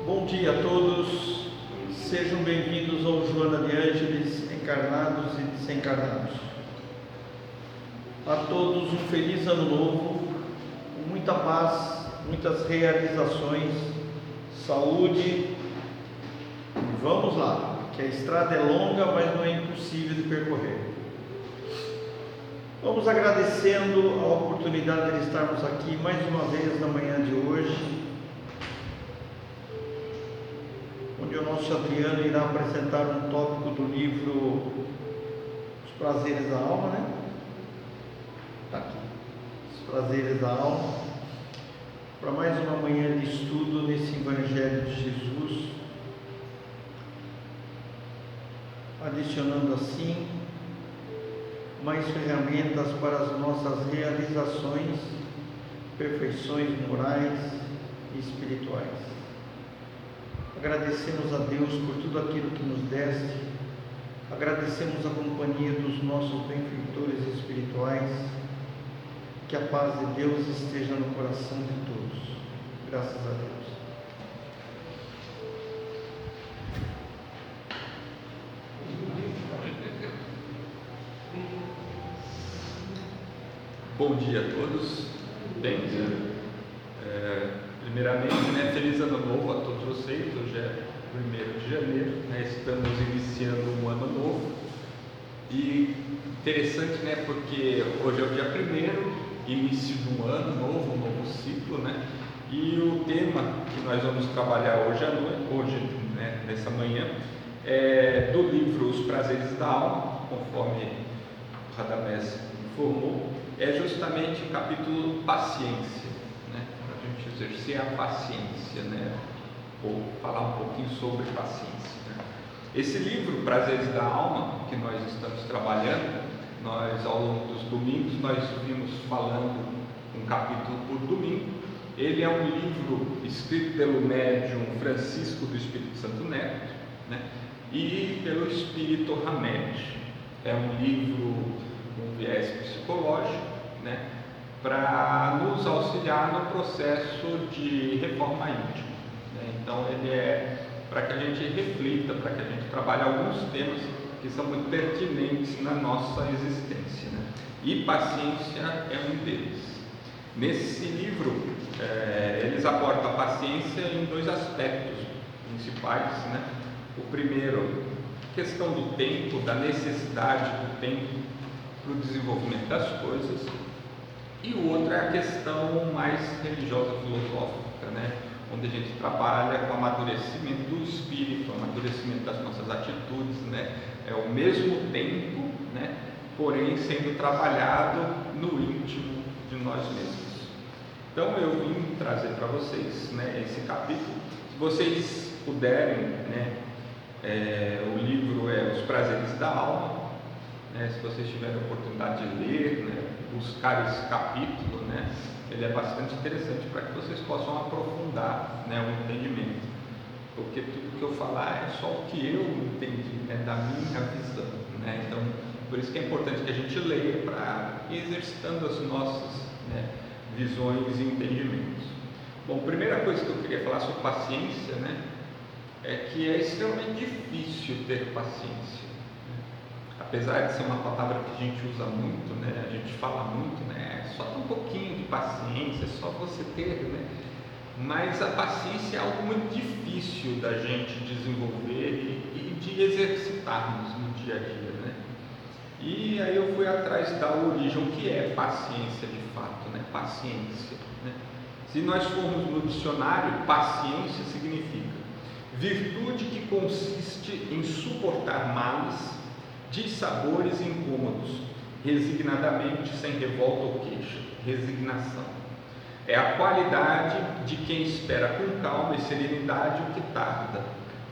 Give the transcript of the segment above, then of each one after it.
Bom dia a todos, sejam bem-vindos ao Joana de Ângeles, encarnados e desencarnados. A todos um feliz ano novo, com muita paz, muitas realizações, saúde e vamos lá, que a estrada é longa, mas não é impossível de percorrer. Vamos agradecendo a oportunidade de estarmos aqui mais uma vez na manhã de hoje, onde o nosso Adriano irá apresentar um tópico do livro Os Prazeres da Alma, né? Está aqui. Os Prazeres da Alma, para mais uma manhã de estudo nesse Evangelho de Jesus, adicionando assim mais ferramentas para as nossas realizações, perfeições morais e espirituais. Agradecemos a Deus por tudo aquilo que nos deste, agradecemos a companhia dos nossos benfeitores espirituais, que a paz de Deus esteja no coração de todos, graças a Deus. Bom dia a todos, primeiramente, feliz ano novo a todos vocês. Hoje é 1º de janeiro, estamos iniciando um ano novo e interessante, porque hoje é o dia 1º, início de um ano novo, um novo ciclo, e o tema que nós vamos trabalhar hoje, nessa manhã, é do livro Os Prazeres da Alma, conforme o Radamés informou. É justamente o capítulo paciência, para a gente exercer a paciência, ou falar um pouquinho sobre paciência. Esse livro, Prazeres da Alma, que nós estamos trabalhando, nós ao longo dos domingos, nós vimos falando um capítulo por domingo. Ele é um livro escrito pelo médium Francisco do Espírito Santo Neto, e pelo Espírito Hamed. É um livro com viés psicológico, para nos auxiliar no processo de reforma íntima. Então ele é para que a gente reflita, para que a gente trabalhe alguns temas que são muito pertinentes na nossa existência, e paciência é um deles. Nesse livro, eles abordam a paciência em 2 aspectos principais, O primeiro, questão do tempo, da necessidade do tempo para o desenvolvimento das coisas, e o outro é a questão mais religiosa, filosófica, onde a gente trabalha com o amadurecimento do espírito, o amadurecimento das nossas atitudes, é o mesmo tempo, porém sendo trabalhado no íntimo de nós mesmos. Então eu vim trazer para vocês, esse capítulo. Se vocês puderem, o livro é Os Prazeres da Alma. Se vocês tiverem a oportunidade de ler, buscar esse capítulo, ele é bastante interessante para que vocês possam aprofundar, o entendimento, porque tudo que eu falar é só o que eu entendi, da minha visão, então por isso que é importante que a gente leia para ir exercitando as nossas visões e entendimentos. Bom, a primeira coisa que eu queria falar sobre paciência, é que é extremamente difícil ter paciência. Apesar de ser uma palavra que a gente usa muito, a gente fala muito, só um pouquinho de paciência, só você ter, mas a paciência é algo muito difícil da gente desenvolver e de exercitarmos no dia a dia, E aí eu fui atrás da origem, o que é paciência de fato, paciência, Se nós formos no dicionário, paciência significa virtude que consiste em suportar males, dissabores e incômodos, resignadamente, sem revolta ou queixa. Resignação é a qualidade de quem espera com calma e serenidade o que tarda,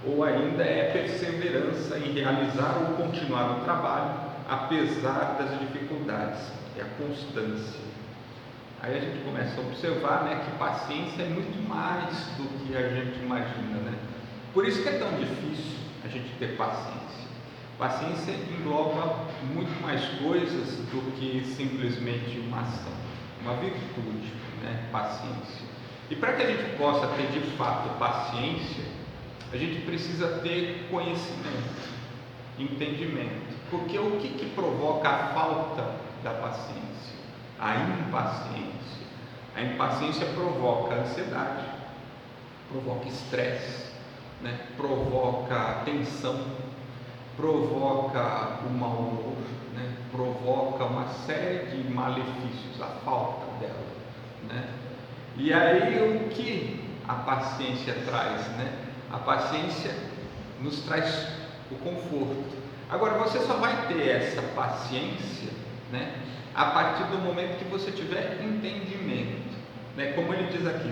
ou ainda é perseverança em realizar ou continuar o trabalho, apesar das dificuldades. É a constância. Aí a gente começa a observar, que paciência é muito mais do que a gente imagina, Por isso que é tão difícil a gente ter paciência. Paciência engloba muito mais coisas do que simplesmente uma ação, uma virtude, paciência. E para que a gente possa ter de fato paciência, a gente precisa ter conhecimento, entendimento. Porque o que provoca a falta da paciência? A impaciência. A impaciência provoca ansiedade, provoca estresse, né? Provoca tensão, provoca o mau humor, né? Provoca uma série de malefícios, a falta dela, né? E aí o que a paciência traz, né? A paciência nos traz o conforto. Agora, você só vai ter essa paciência, né, a partir do momento que você tiver entendimento, né? Como ele diz aqui,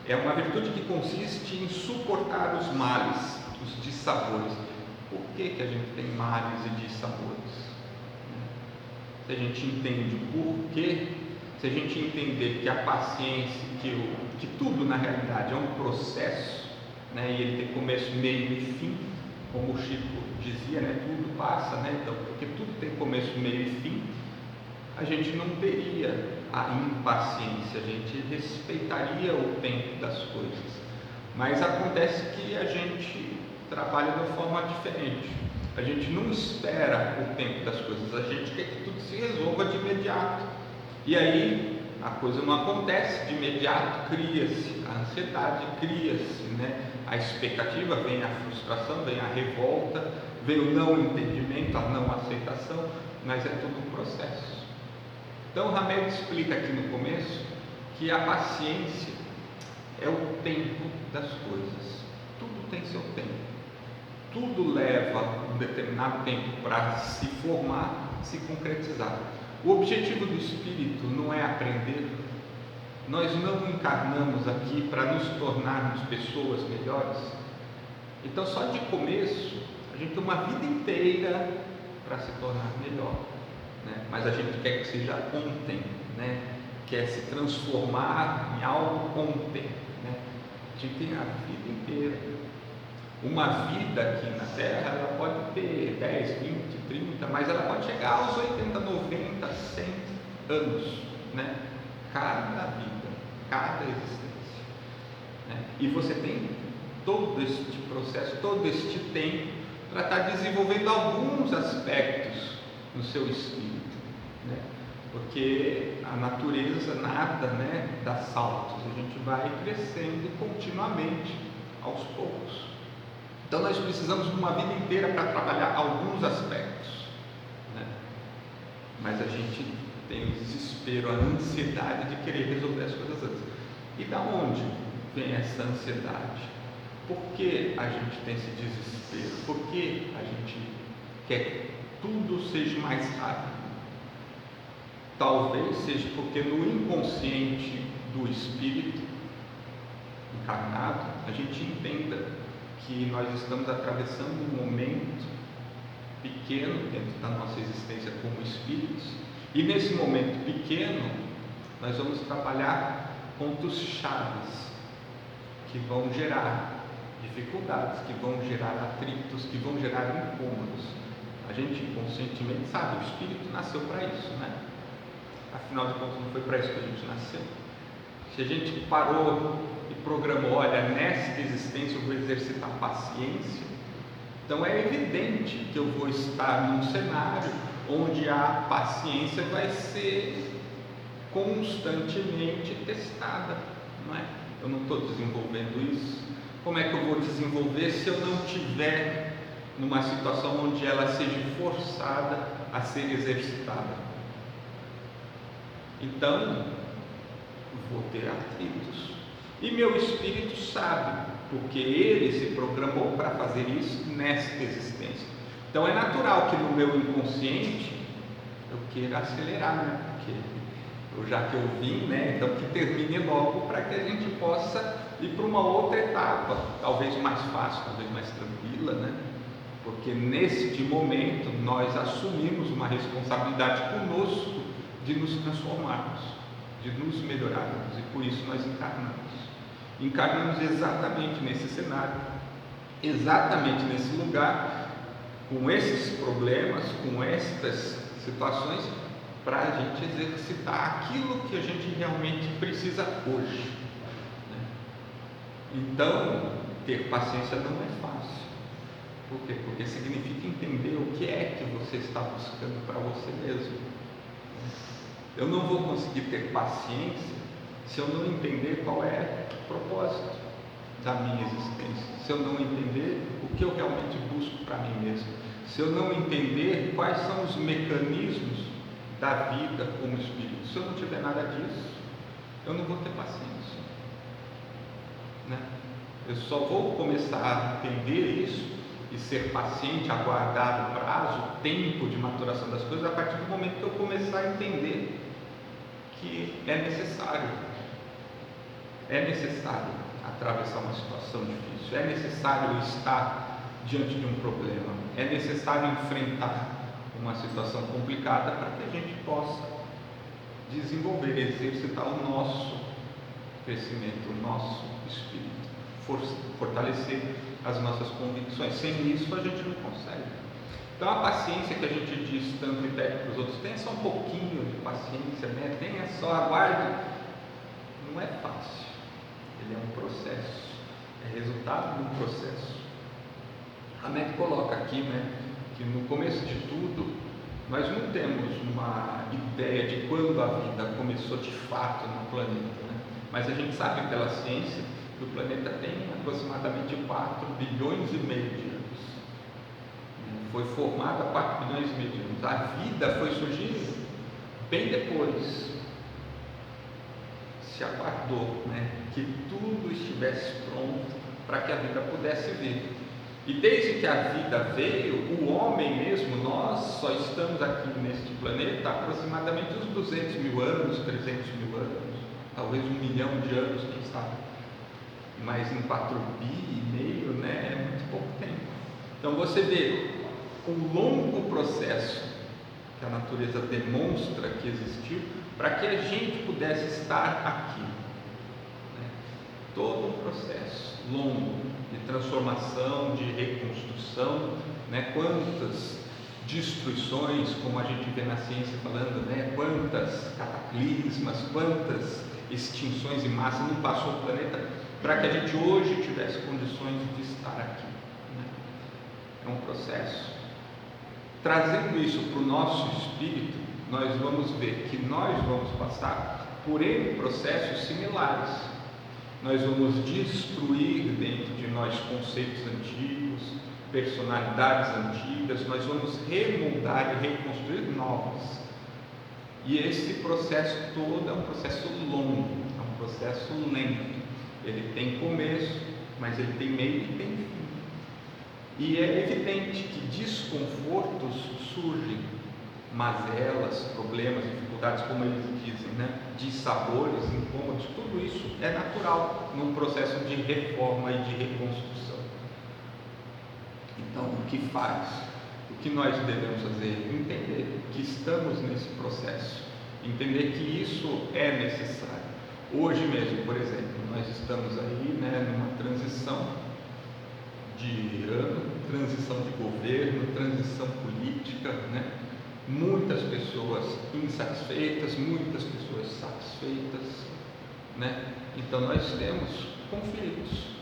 é uma virtude que consiste em suportar os males, os dissabores. Por que a gente tem males e dissabores? Se a gente entende o porquê, se a gente entender que a paciência, que tudo na realidade é um processo, né, e ele tem começo, meio e fim, como o Chico dizia, né, tudo passa, né, então, porque tudo tem começo, meio e fim, a gente não teria a impaciência, a gente respeitaria o tempo das coisas. Mas acontece que a gente trabalha de uma forma diferente. A gente não espera o tempo das coisas, a gente quer que tudo se resolva de imediato. E aí a coisa não acontece de imediato, cria-se a ansiedade, cria-se, né, a expectativa, vem a frustração, vem a revolta, vem o não entendimento, a não aceitação, mas é tudo um processo. Então Hamed explica aqui no começo que a paciência é o tempo das coisas. Tudo tem seu tempo. Tudo leva um determinado tempo para se formar, se concretizar. O objetivo do espírito não é aprender. Nós não encarnamos aqui para nos tornarmos pessoas melhores. Então, só de começo, a gente tem uma vida inteira para se tornar melhor, né? Mas a gente quer que seja ontem, né? Quer se transformar em algo ontem, né? A gente tem a vida inteira. Uma vida aqui na Terra, ela pode ter 10, 20, 30, mas ela pode chegar aos 80, 90, 100 anos, né? Cada vida, cada existência, né? E você tem todo este processo, todo este tempo para estar desenvolvendo alguns aspectos no seu espírito, né? Porque a natureza nada, né, dá saltos, a gente vai crescendo continuamente, aos poucos. Então nós precisamos de uma vida inteira para trabalhar alguns aspectos, né? Mas a gente tem o desespero, a ansiedade de querer resolver as coisas antes. E da onde vem essa ansiedade? Por que a gente tem esse desespero? Por que a gente quer que tudo seja mais rápido? Talvez seja porque no inconsciente do espírito encarnado, a gente entenda que nós estamos atravessando um momento pequeno dentro da nossa existência como espíritos, e nesse momento pequeno nós vamos trabalhar pontos chaves que vão gerar dificuldades, que vão gerar atritos, que vão gerar incômodos. A gente inconscientemente sabe, o espírito nasceu para isso, né? Afinal de contas, não foi para isso que a gente nasceu. Se a gente parou e programou, olha, nesta existência eu vou exercitar paciência, então é evidente que eu vou estar num cenário onde a paciência vai ser constantemente testada, não é? Eu não estou desenvolvendo isso. Como é que eu vou desenvolver se eu não tiver numa situação onde ela seja forçada a ser exercitada? Então, vou ter atritos. E meu espírito sabe, porque ele se programou para fazer isso nesta existência. Então é natural que no meu inconsciente eu queira acelerar, né? Porque já que eu vim, né? Então que termine logo para que a gente possa ir para uma outra etapa, talvez mais fácil, talvez mais tranquila, né? Porque neste momento nós assumimos uma responsabilidade conosco de nos transformarmos, de nos melhorarmos, e por isso nós encarnamos exatamente nesse cenário, exatamente nesse lugar, com esses problemas, com estas situações, para a gente exercitar aquilo que a gente realmente precisa hoje, né? Então, ter paciência não é fácil. Por quê? Porque significa entender o que é que você está buscando para você mesmo. Eu não vou conseguir ter paciência se eu não entender qual é o propósito da minha existência, se eu não entender o que eu realmente busco para mim mesmo, se eu não entender quais são os mecanismos da vida como espírito. Se eu não tiver nada disso, eu não vou ter paciência, né? Eu só vou começar a entender isso e ser paciente, aguardar o prazo, o tempo de maturação das coisas, a partir do momento que eu começar a entender que é necessário atravessar uma situação difícil, é necessário estar diante de um problema, é necessário enfrentar uma situação complicada para que a gente possa desenvolver, exercitar o nosso crescimento, o nosso espírito, fortalecer as nossas convicções. Sem isso a gente não consegue. Então a paciência que a gente diz tanto e pede para os outros, tenha só um pouquinho de paciência, né? Tenha só, aguarde, não é fácil. Ele é um processo, é resultado de um processo. A MEC coloca aqui, né, que no começo de tudo nós não temos uma ideia de quando a vida começou de fato no planeta, né? Mas a gente sabe pela ciência que o planeta tem aproximadamente 4 bilhões e meio de anos. Foi formado há 4 bilhões e meio de anos. A vida foi surgir bem depois. Se aguardou, né, que tudo estivesse pronto para que a vida pudesse vir. E desde que a vida veio, o homem mesmo, nós só estamos aqui neste planeta há aproximadamente uns 200 mil anos, 300 mil anos, talvez 1 milhão de anos, quem sabe. Mas em 4 bi e meio, né, é muito pouco tempo. Então você vê o longo processo que a natureza demonstra que existiu para que a gente pudesse estar aqui, né? Todo um processo longo de transformação, de reconstrução, né? Quantas destruições, como a gente vê na ciência falando, né? Quantas cataclismas, quantas extinções em massa não passou o planeta para que a gente hoje tivesse condições de estar aqui, né? É um processo. Trazendo isso para o nosso espírito, nós vamos ver que nós vamos passar por N processos similares. Nós vamos destruir dentro de nós conceitos antigos, personalidades antigas, nós vamos remoldar e reconstruir novas. E esse processo todo é um processo longo, é um processo lento. Ele tem começo, mas ele tem meio e tem fim. E é evidente que desconfortos surgem, mazelas, problemas, dificuldades, como eles dizem, né? Dissabores, incômodos, tudo isso é natural num processo de reforma e de reconstrução. Então, o que faz? O que nós devemos fazer? Entender que estamos nesse processo, entender que isso é necessário. Hoje mesmo, por exemplo, nós estamos aí, né, numa transição de ano, transição de governo, transição política, né? Muitas pessoas insatisfeitas, muitas pessoas satisfeitas, né? Então nós temos conflitos.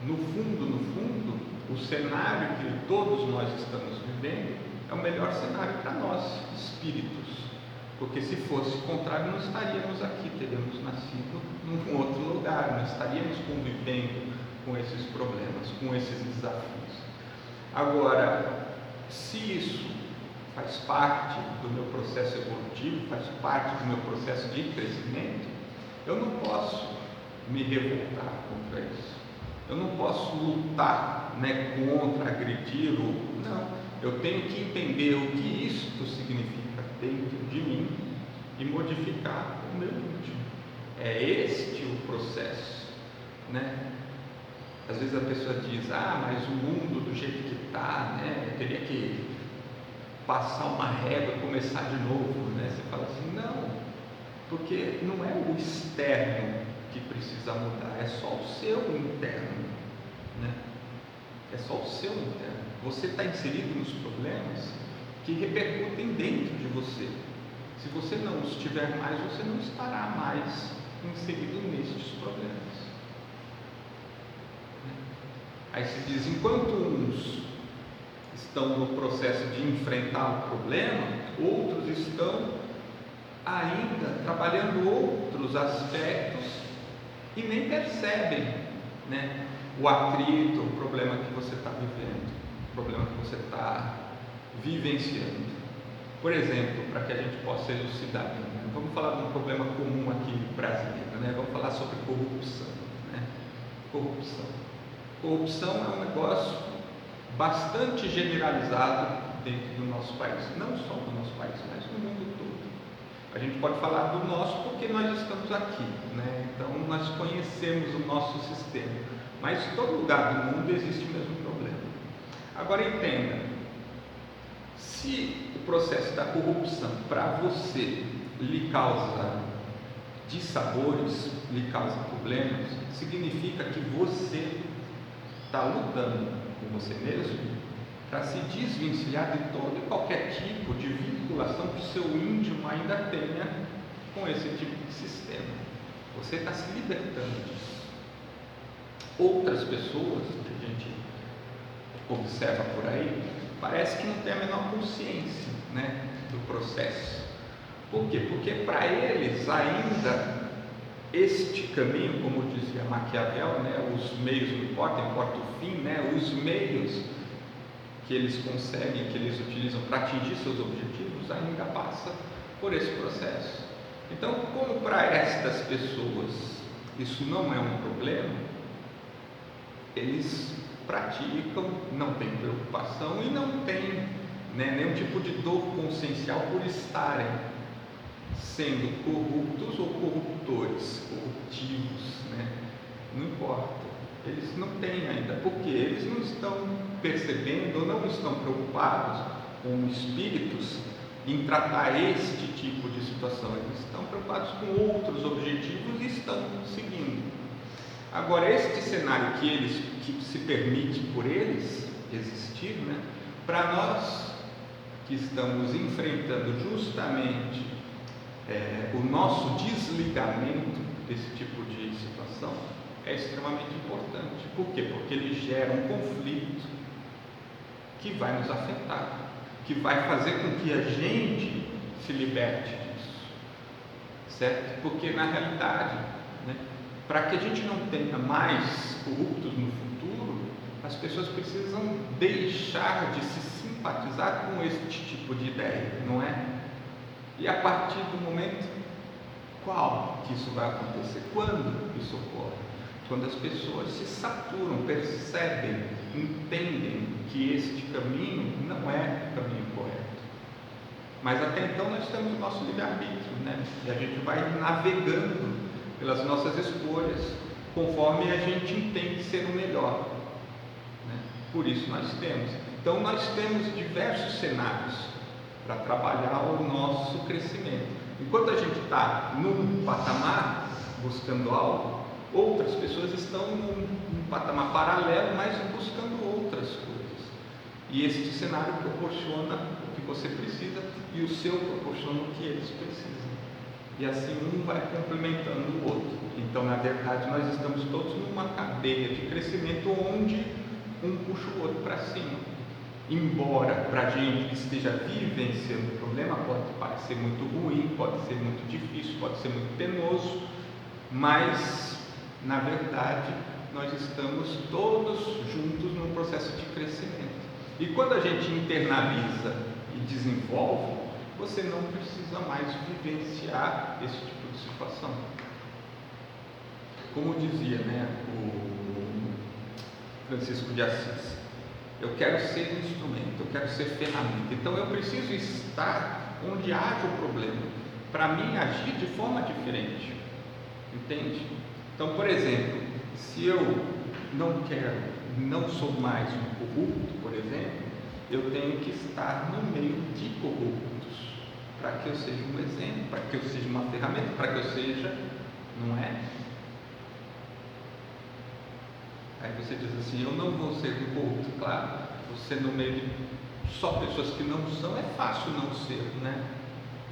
No fundo, o cenário que todos nós estamos vivendo é o melhor cenário para nós, espíritos, porque se fosse o contrário, não estaríamos aqui, teríamos nascido num outro lugar, não estaríamos convivendo com esses problemas, com esses desafios. Agora, se isso faz parte do meu processo evolutivo, faz parte do meu processo de crescimento, eu não posso me revoltar contra isso. Eu não posso lutar, né, contra, agredir, não. Eu tenho que entender o que isto significa dentro de mim e modificar o meu íntimo. É este o processo, né? Às vezes a pessoa diz, mas o mundo do jeito que está, né, eu teria que passar uma régua e começar de novo, né? Você fala assim, não, porque não é o externo que precisa mudar, é só o seu interno, né? É só o seu interno. Você está inserido nos problemas que repercutem dentro de você. Se você não os tiver mais, você não estará mais inserido nestes problemas. Aí se diz, enquanto uns estão no processo de enfrentar o problema, outros estão ainda trabalhando outros aspectos e nem percebem, né, o atrito, o problema que você está vivendo, o problema que você está vivenciando. Por exemplo, para que a gente possa elucidar, né? Vamos falar de um problema comum aqui brasileiro, né? Vamos falar sobre corrupção, né? Corrupção é um negócio bastante generalizado dentro do nosso país, não só do nosso país, mas no mundo todo. A gente pode falar do nosso porque nós estamos aqui, né? Então nós conhecemos o nosso sistema, mas em todo lugar do mundo existe o mesmo problema. Agora entenda, se o processo da corrupção para você lhe causa dissabores, lhe causa problemas, significa que você está lutando com você mesmo para se desvencilhar de todo e qualquer tipo de vinculação que o seu íntimo ainda tenha com esse tipo de sistema. Você está se libertando disso. Outras pessoas que a gente observa por aí, parece que não tem a menor consciência, né, do processo. Por quê? Porque para eles ainda este caminho, como dizia Maquiavel, né, os meios não importam, importa o fim, né, os meios que eles conseguem, que eles utilizam para atingir seus objetivos, ainda passa por esse processo. Então, como para estas pessoas isso não é um problema, eles praticam, não têm preocupação e não têm, né, nenhum tipo de dor consciencial por estarem sendo corruptos ou corruptores, corruptivos, né? Não importa, eles não têm ainda, porque eles não estão percebendo ou não estão preocupados com espíritos em tratar este tipo de situação, eles estão preocupados com outros objetivos e estão seguindo. Agora, este cenário que se permite por eles existir, né, para nós que estamos enfrentando justamente o nosso desligamento desse tipo de situação, é extremamente importante. Por quê? Porque ele gera um conflito que vai nos afetar, que vai fazer com que a gente se liberte disso, certo? Porque na realidade, né, para que a gente não tenha mais corruptos no futuro, as pessoas precisam deixar de se simpatizar com este tipo de ideia, não é? E a partir do momento qual que isso vai acontecer? Quando isso ocorre? Quando as pessoas se saturam, percebem, entendem que este caminho não é o caminho correto. Mas até então nós temos o nosso livre-arbítrio, né? E a gente vai navegando pelas nossas escolhas, conforme a gente entende ser o melhor, né? Por isso nós temos. Então nós temos diversos cenários para trabalhar o nosso crescimento. Enquanto a gente está num patamar buscando algo, outras pessoas estão num patamar paralelo, mas buscando outras coisas. E este cenário proporciona o que você precisa e o seu proporciona o que eles precisam. E assim um vai complementando o outro. Então, na verdade, nós estamos todos numa cadeia de crescimento onde um puxa o outro para cima. Embora para a gente que esteja vivenciando o problema pode parecer muito ruim, pode ser muito difícil, pode ser muito penoso, mas na verdade nós estamos todos juntos num processo de crescimento. E quando a gente internaliza e desenvolve, você não precisa mais vivenciar esse tipo de situação. Como dizia, né, o Francisco de Assis, eu quero ser instrumento, eu quero ser ferramenta. Então eu preciso estar onde haja o problema, para mim agir de forma diferente. Entende? Então, por exemplo, se eu não sou mais um corrupto, por exemplo, eu tenho que estar no meio de corruptos, para que eu seja um exemplo, para que eu seja uma ferramenta, para que eu seja, não é? Aí você diz assim, eu não vou ser um corrupto, claro, você no meio só pessoas que não são, é fácil não ser, né?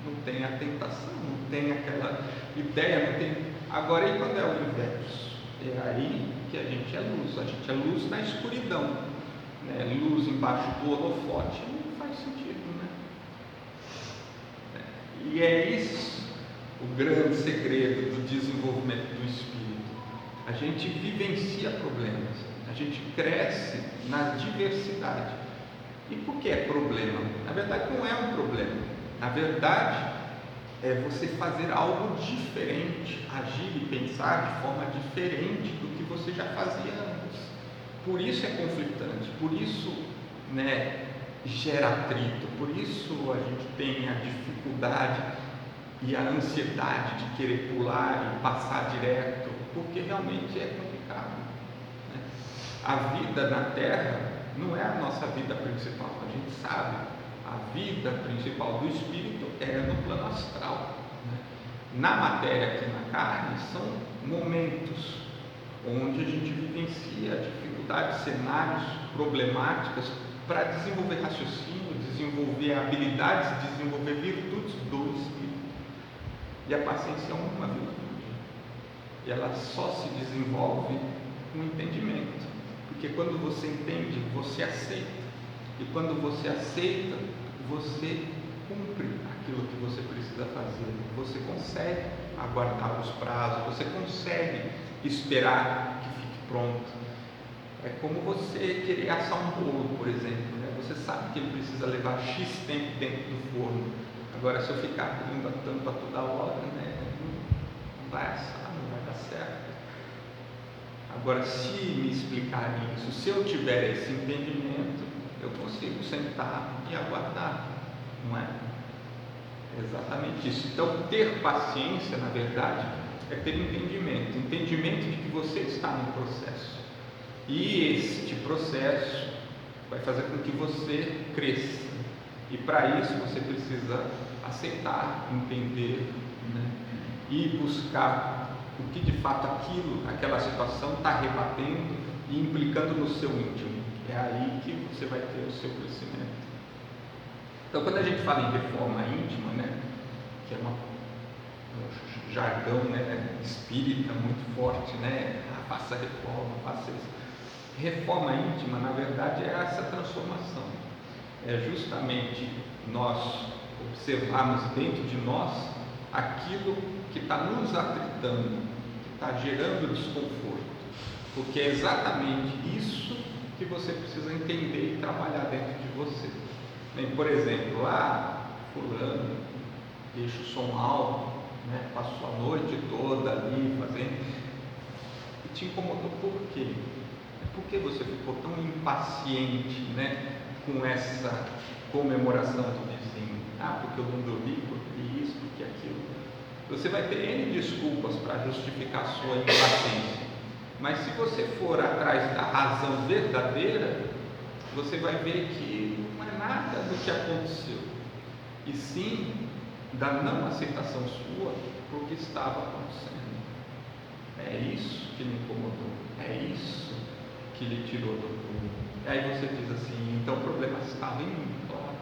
Não tem a tentação, não tem aquela ideia, não tem. Agora, e quando é o inverso? É aí que a gente é luz na escuridão, né? Luz embaixo do holofote não faz sentido, né? E é isso o grande segredo do desenvolvimento do espírito. A gente vivencia problemas, a gente cresce na diversidade. E por que é problema? Na verdade não é um problema, na verdade é você fazer algo diferente, agir e pensar de forma diferente do que você já fazia antes. Por isso é conflitante, por isso, né, gera atrito, por isso a gente tem a dificuldade e a ansiedade de querer pular e passar direto, porque realmente é complicado, né? A vida na Terra não é a nossa vida principal, a gente sabe. A vida principal do espírito é no plano astral, né? Na matéria, aqui na carne, são momentos onde a gente vivencia dificuldades, cenários, problemáticas para desenvolver raciocínio, desenvolver habilidades, desenvolver virtudes do espírito. E a paciência é uma virtude, e ela só se desenvolve com entendimento, porque quando você entende, você aceita, e quando você aceita, você cumpre aquilo que você precisa fazer, você consegue aguardar os prazos, você consegue esperar que fique pronto. É como você querer assar um bolo, por exemplo, né? Você sabe que ele precisa levar X tempo dentro do forno. Agora, se eu ficar abrindo a tampa toda hora, né, não vai assar, não vai dar certo. Agora, se me explicarem isso, se eu tiver esse entendimento, eu consigo sentar e aguardar, não é? É exatamente isso. Então, ter paciência, na verdade, é ter entendimento de que você está no processo. E este processo vai fazer com que você cresça. E para isso você precisa aceitar, entender, né? E buscar o que de fato aquela situação está rebatendo e implicando no seu íntimo. É aí que você vai ter o seu crescimento. Então, quando a gente fala em reforma íntima, né, que é um jargão, né, espírita muito forte, né, faça reforma, faça isso. Reforma íntima, na verdade, é essa transformação. É justamente nós observarmos dentro de nós aquilo que está nos atritando, que está gerando desconforto, porque é exatamente isso que você precisa entender e trabalhar dentro de você. Por exemplo, fulano deixa o som alto, né, passou a noite toda ali fazendo, e te incomodou por quê? Por que você ficou tão impaciente, né, com essa comemoração do vizinho? Porque eu não dormi, porque isso, porque aquilo. Você vai ter N desculpas para justificar a sua impaciência, mas se você for atrás da razão verdadeira, você vai ver que não é nada do que aconteceu, e sim da não aceitação sua por que estava acontecendo. É isso que lhe incomodou, é isso que lhe tirou do prumo. E aí você diz assim: então o problema estava em mim. Claro,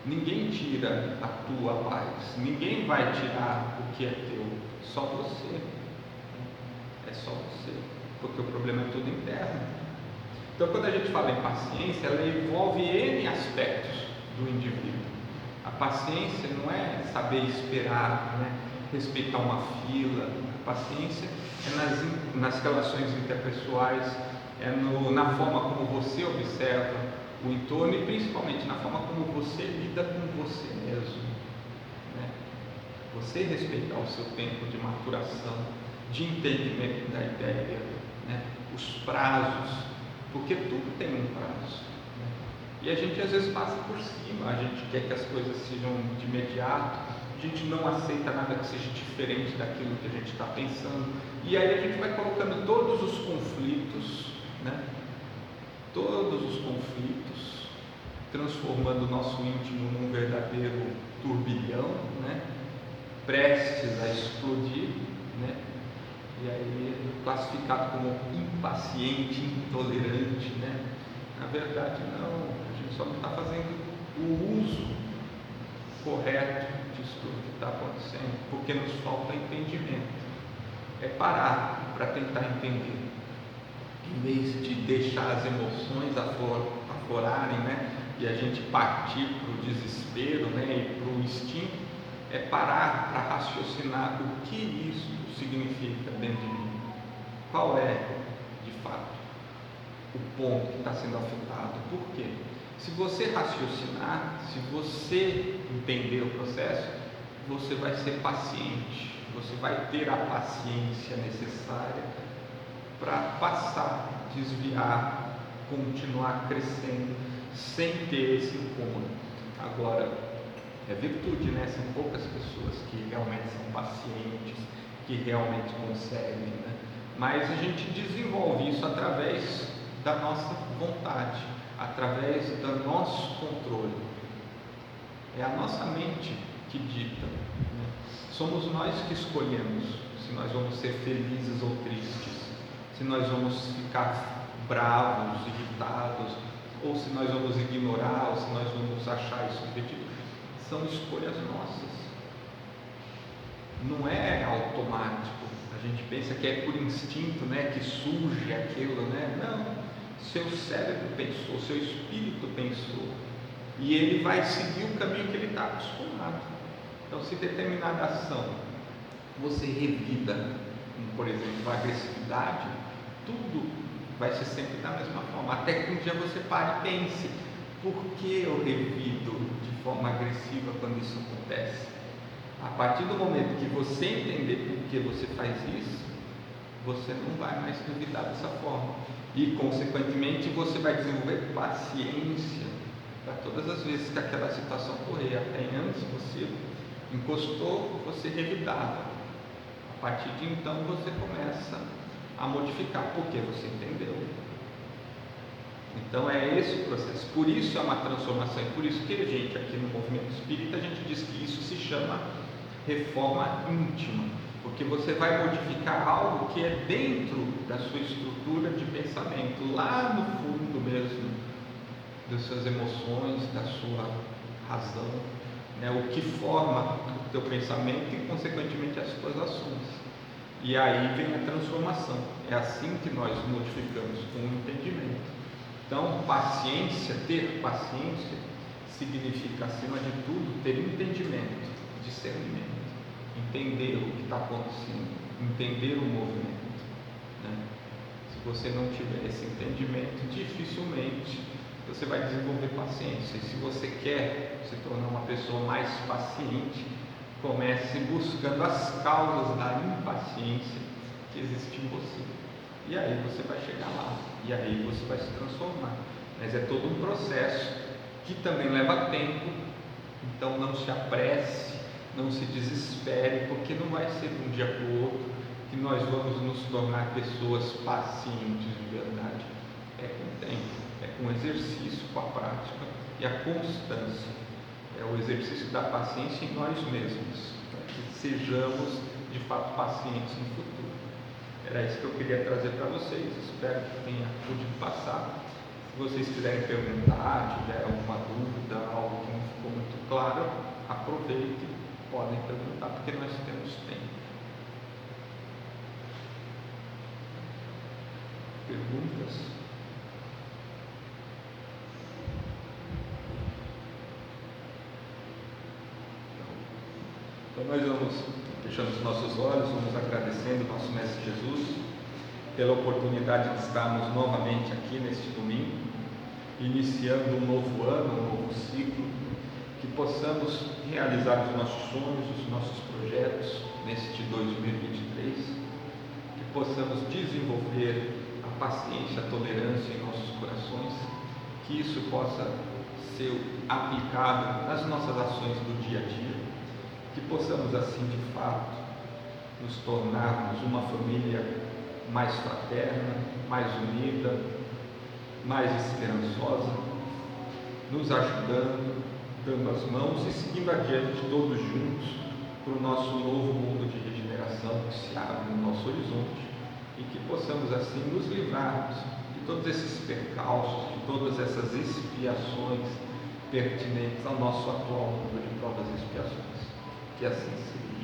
ninguém tira a tua paz, ninguém vai tirar o que é teu, só você. É só você, porque o problema é tudo interno. Então, quando a gente fala em paciência, ela envolve N aspectos do indivíduo. A paciência não é saber esperar, né, respeitar uma fila. A paciência é nas relações interpessoais, é na forma como você observa o entorno e principalmente na forma como você lida com você mesmo, né? Você respeitar o seu tempo de maturação, de entendimento da ideia, né? Os prazos, porque tudo tem um prazo, né? E a gente às vezes passa por cima, a gente quer que as coisas sejam de imediato, a gente não aceita nada que seja diferente daquilo que a gente está pensando, e aí a gente vai colocando todos os conflitos, né? Todos os conflitos, transformando o nosso íntimo num verdadeiro turbilhão, né, prestes a explodir, né, e aí classificado como impaciente, intolerante, né, Na verdade, não. A gente só não está fazendo o uso correto disso tudo que está acontecendo, porque nos falta entendimento. É parar para tentar entender. Em vez de deixar as emoções aflorarem, né? E a gente partir para o desespero, né? E para o instinto, é parar para raciocinar o que isso significa dentro de mim. Qual é, de fato, o ponto que está sendo afetado? Por quê? Se você raciocinar, se você entender o processo, você vai ser paciente, você vai ter a paciência necessária para passar, desviar, continuar crescendo, sem ter esse incômodo. Agora, é virtude, né? São poucas pessoas que realmente são pacientes, que realmente conseguem, né? Mas a gente desenvolve isso através da nossa vontade, através do nosso controle. É a nossa mente que dita, né? Somos nós que escolhemos se nós vamos ser felizes ou tristes, se nós vamos ficar bravos, irritados, ou se nós vamos ignorar, ou se nós vamos achar isso divertido. São escolhas nossas. Não é automático. A gente pensa que é por instinto, né, que surge aquilo, né? Não. Seu cérebro pensou, seu espírito pensou, e ele vai seguir o caminho que ele está acostumado. Então, se determinada ação você revida, como por exemplo a agressividade, tudo vai ser sempre da mesma forma, até que um dia você pare e pense: por que eu revido de forma agressiva quando isso acontece? A partir do momento que você entender por que você faz isso, você não vai mais revidar dessa forma, e consequentemente você vai desenvolver paciência para todas as vezes que aquela situação ocorrer. Até antes você encostou, você revidava. A partir de então você começa a modificar, porque você entendeu. Então é esse o processo. Por isso é uma transformação, e por isso que a gente aqui no movimento espírita, a gente diz que isso se chama reforma íntima, porque você vai modificar algo que é dentro da sua estrutura de pensamento, lá no fundo mesmo das suas emoções, da sua razão, né? O que forma o teu pensamento e consequentemente as suas ações. E aí vem a transformação. É assim que nós modificamos, com o entendimento. Então, paciência, ter paciência, significa, acima de tudo, ter entendimento, discernimento, entender o que está acontecendo, entender o movimento, né? Se você não tiver esse entendimento, dificilmente você vai desenvolver paciência. E se você quer se tornar uma pessoa mais paciente, comece buscando as causas da impaciência que existe em você. E aí você vai chegar lá, e aí você vai se transformar. Mas é todo um processo que também leva tempo. Então não se apresse, não se desespere, porque não vai ser de um dia para o outro que nós vamos nos tornar pessoas pacientes de verdade. É com o tempo, é com o exercício, com a prática e a constância. É o exercício da paciência em nós mesmos, para que sejamos de fato pacientes no futuro. Era isso que eu queria trazer para vocês. Espero que tenha podido passar. Se vocês quiserem perguntar, tiver alguma dúvida, algo que não ficou muito claro, aproveitem, podem perguntar, porque nós temos tempo. Perguntas? Então nós vamos fechando os nossos olhos, vamos agradecendo o nosso Mestre Jesus pela oportunidade de estarmos novamente aqui neste domingo, iniciando um novo ano, um novo ciclo, que possamos realizar os nossos sonhos, os nossos projetos neste 2023, que possamos desenvolver a paciência, a tolerância em nossos corações, que isso possa ser aplicado nas nossas ações do dia a dia, que possamos assim de fato nos tornarmos uma família mais fraterna, mais unida, mais esperançosa, nos ajudando, dando as mãos e seguindo adiante todos juntos para o nosso novo mundo de regeneração que se abre no nosso horizonte, e que possamos assim nos livrarmos de todos esses percalços, de todas essas expiações pertinentes ao nosso atual número de provas e expiações. Que assim seja.